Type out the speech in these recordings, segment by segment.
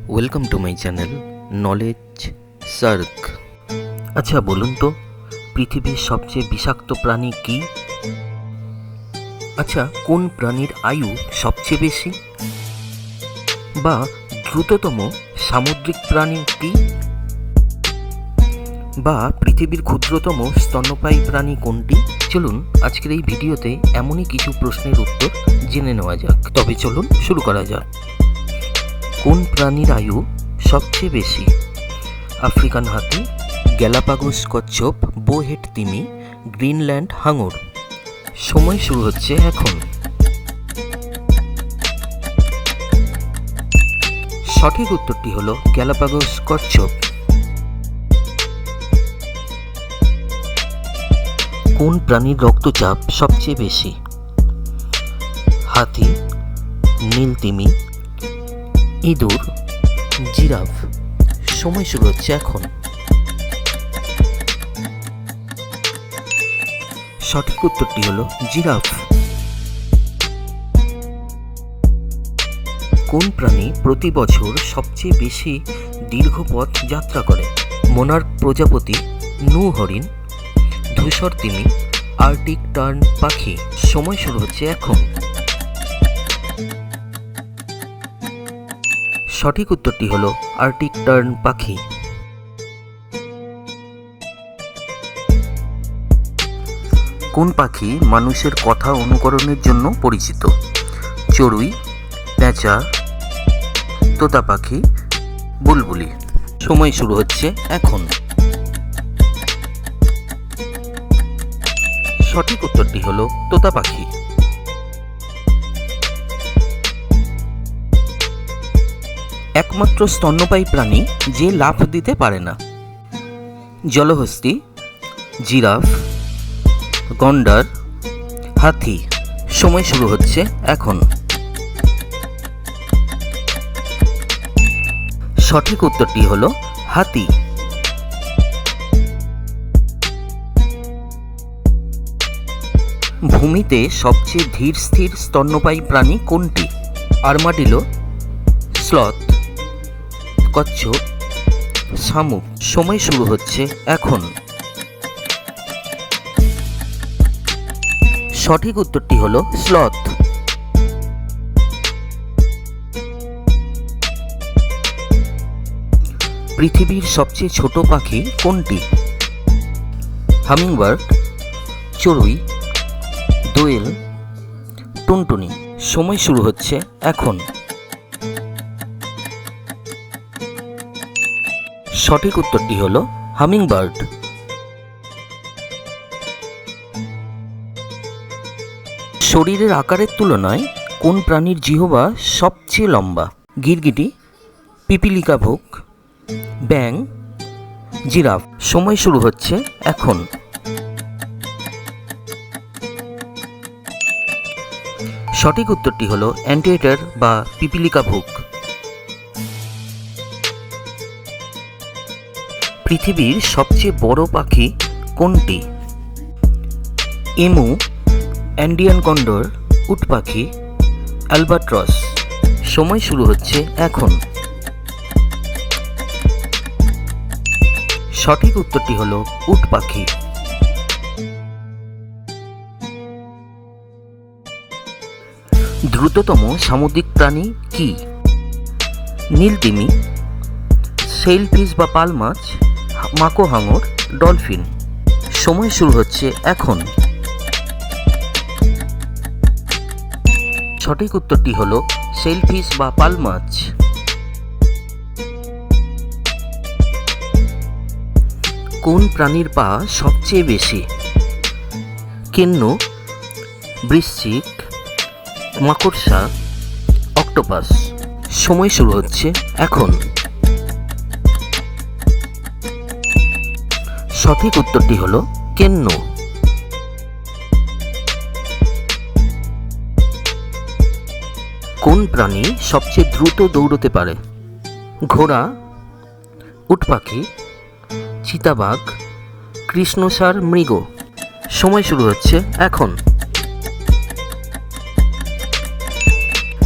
Welcome to my channel knowledge SAARC. আচ্ছা বলুন তো, পৃথিবীর সবচেয়ে বিষাক্ত প্রাণী কি? আচ্ছা, কোন প্রাণীর আয়ু সবচেয়ে বেশি? বা দ্রুততম সামুদ্রিক প্রাণী কি? বা পৃথিবীর ক্ষুদ্রতম স্তন্যপায়ী প্রাণী কোনটি? চলুন আজকের এই ভিডিওতে এমনই কিছু প্রশ্নের উত্তর জেনে নেওয়া যাক। তবে চলুন শুরু করা যাক। কোন প্রাণীর আয়ু সবচেয়ে বেশি? আফ্রিকান হাতি, গ্যালাপাগোস কচ্ছপ, বোহেড তিমি, গ্রিনল্যান্ড হাঙর। সময় শুরু হচ্ছে এখন। সঠিক উত্তরটি হলো গ্যালাপাগোস কচ্ছপ। কোন প্রাণীর রক্তচাপ সবচেয়ে বেশি? হাতি, নীলতিমি, ইঁদুর, জিরাফ। সময় শুরু হচ্ছে এখন। সঠিক উত্তরটি হলো জিরাফ। কোন প্রাণী প্রতি বছর সবচেয়ে বেশি দীর্ঘ পথ যাত্রা করে? মোনার্ক প্রজাপতি, নু হরিণ, ধূসর তিমি, আর্কটিক টার্ন পাখি। সময় শুরু হচ্ছে এখন। সঠিক উত্তরটি হলো আর্কটিক টার্ন পাখি। কোন পাখি মানুষের কথা অনুকরণের জন্য পরিচিত? চড়ুই, পেঁচা, তোতা পাখি, বুলবুলি। সময় শুরু হচ্ছে এখন। সঠিক উত্তরটি হলো তোতা পাখি। একমাত্র স্তন্যপায়ী প্রাণী যে লাফ দিতে পারে না? জলহস্তী, জিরাফ, গন্ডার, হাতি। সময় শুরু হচ্ছে এখন। সঠিক উত্তরটি হলো হাতি। ভূমিতে সবচেয়ে ধীর স্থির স্তন্যপায়ী প্রাণী কোনটি? আর্মাডিলো, স্লথ, কচ্ছপ, শামুক। সময় শুরু হচ্ছে এখন। সঠিক উত্তরটি হলো স্লথ। পৃথিবীর সবচেয়ে ছোট পাখি কোনটি? হামিংবার্ড, চড়ুই, দোয়েল, টুনটুনি। সময় শুরু হচ্ছে এখন। সঠিক উত্তরটি হলো হামিংবার্ড। শরীরের আকারের তুলনায় কোন প্রাণীর জিহ্বা সবচেয়ে লম্বা? গিরগিটি, পিপিলিকা ভোগ, ব্যাং, জিরাফ। সময় শুরু হচ্ছে এখন। সঠিক উত্তরটি হলো অ্যান্টিয়েটার বা পিপিলিকা ভোগ। পৃথিবীর সবচেয়ে বড় পাখি কোনটি? এমু, অ্যান্ডিয়ান কন্ডর, উট পাখি, অ্যালবাট্রস। সময় শুরু হচ্ছে এখন। সঠিক উত্তরটি হলো উট পাখি। দ্রুততম সামুদ্রিক প্রাণী কি? নীলতিমি, সেলফিশ বা পাল মাছ, মাকো হাঙর, ডলফিন। সময় শুরু হচ্ছে এখন। সঠিক উত্তরটি হলো সেলফিশ বা পাল মাছ। কোন প্রাণীর পা সবচেয়ে বেশি? কেন্নু, বৃশ্চিক, মাকড়সা, অক্টোপাস। সময় শুরু হচ্ছে এখন। সঠিক উত্তরটি হলো কেন্নু। কোন প্রাণী সবচেয়ে দ্রুত দৌড়তে পারে? ঘোড়া, উট পাখি, চিতাবাঘ, কৃষ্ণসার মৃগ। সময় শুরু হচ্ছে এখন।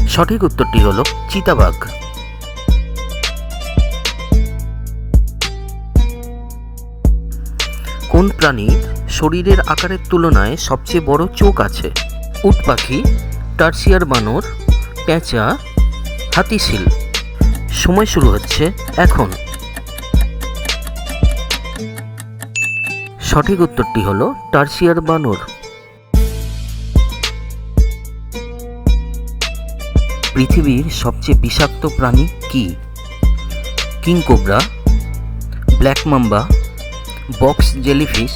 সঠিক উত্তরটি হলো চিতাবাঘ। কোন প্রাণীর শরীরের আকারের তুলনায় সবচেয়ে বড় চোখ আছে? উট পাখি, টার্সিয়ার বানর, পেঁচা, হাতিশিল। সময় শুরু হচ্ছে এখন। সঠিক উত্তরটি হলো টার্সিয়ার বানর। পৃথিবীর সবচেয়ে বিষাক্ত প্রাণী কি? King cobra, black mamba, box jellyfish,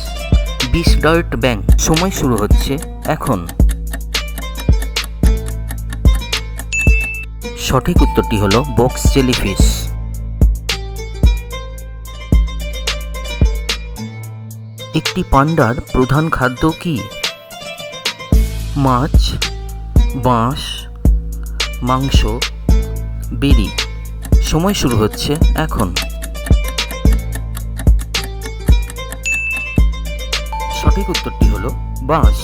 বিশ ডার্ট ব্যাং। সময় শুরু হচ্ছে এখন। সঠিক উত্তরটি হলো বক্স জেলিফিশ। একটি পান্ডার প্রধান খাদ্য কি? মাছ, বাঁশ, মাংস, বেরি। সময় শুরু হচ্ছে এখন। সঠিক উত্তরটি হলো বাঁশ।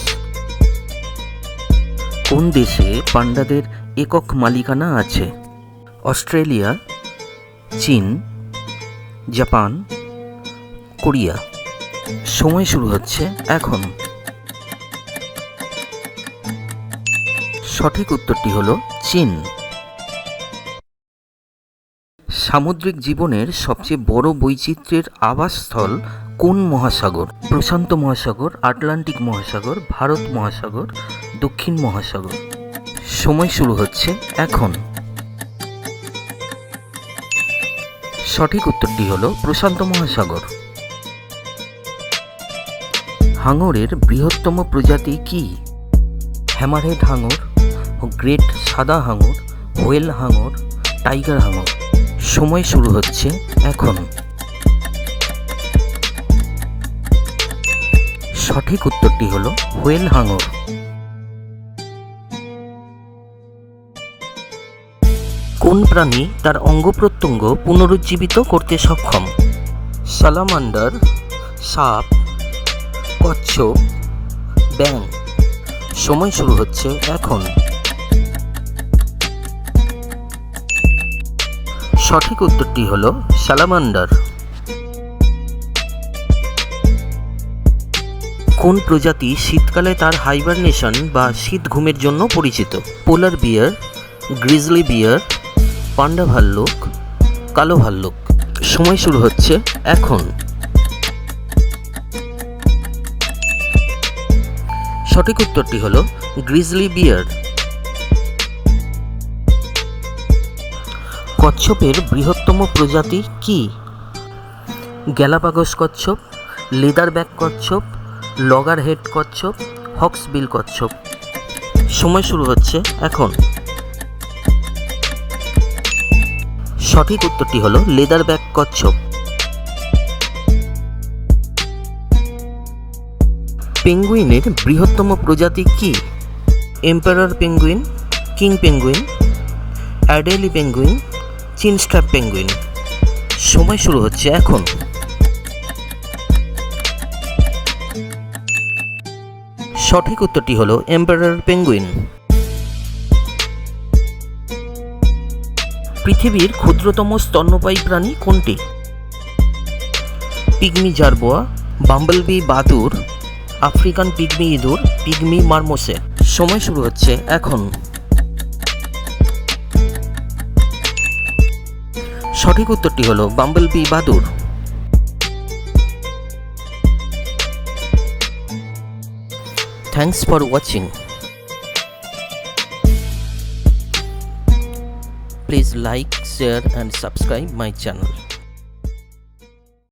কোন দেশে পান্ডাদের একক মালিকানা আছে? অস্ট্রেলিয়া, চীন, জাপান, কোরিয়া। সময় শুরু হচ্ছে এখন। সঠিক উত্তরটি হলো চীন। সামুদ্রিক জীবনের সবচেয়ে বড় বৈচিত্র্যের আবাসস্থল কোন মহাসাগর? প্রশান্ত মহাসাগর, আটলান্টিক মহাসাগর, ভারত মহাসাগর, দক্ষিণ মহাসাগর। সময় শুরু হচ্ছে এখন। সঠিক উত্তরটি হলো প্রশান্ত মহাসাগর। হাঙরের বৃহত্তম প্রজাতি কি? হ্যামারহেড হাঙর, গ্রেট সাদা হাঙর, হোয়েল হাঙর, টাইগার হাঙর। সময় শুরু হচ্ছে এখন। সঠিক উত্তরটি হলো হোয়েল হাঙর। কোন প্রাণী তার অঙ্গ প্রত্যঙ্গ পুনরুজ্জীবিত করতে সক্ষম? সালামান্ডার, সাপ, কচ্ছপ, ব্যাং। সময় শুরু হচ্ছে এখন। সঠিক উত্তরটি হলো সালামান্ডার। কোন প্রজাতি শীতকালে তার হাইবারনেশন বা শীত ঘুমের জন্য পরিচিত? পোলার বিয়ার, গ্রিজলি বিয়ার, পান্ডা ভাল্লুক, কালো ভাল্লুক। সময় শুরু হচ্ছে এখন। সঠিক উত্তরটি হলো গ্রিজলি বিয়ার। কচ্ছপের বৃহত্তম প্রজাতি কি? গ্যালাপাগোস কচ্ছপ, লেদারব্যাক কচ্ছপ, লগারহেড কচ্ছপ, হক্সবিল কচ্ছপ। সময় শুরু হচ্ছে এখন। সঠিক উত্তরটি হলো লেদারব্যাক কচ্ছপ। পেঙ্গুইনের বৃহত্তম প্রজাতি কি? Emperor penguin, king penguin, adelie penguin, chinstrap penguin. সময় শুরু হচ্ছে এখন। সঠিক উত্তরটি হলো এম্পারার পেঙ্গুইন। পৃথিবীর ক্ষুদ্রতম স্তন্যপায়ী প্রাণী কোনটি? পিগমি জারবোয়া, বাম্বলবি বাদুড়, আফ্রিকান পিগমি ইঁদুর, পিগমি মার্মোসেট। সময় শুরু হচ্ছে এখন। সঠিক উত্তরটি হলো Bumblebee বাদুড়। Thanks for watching. Please like, share and subscribe my channel.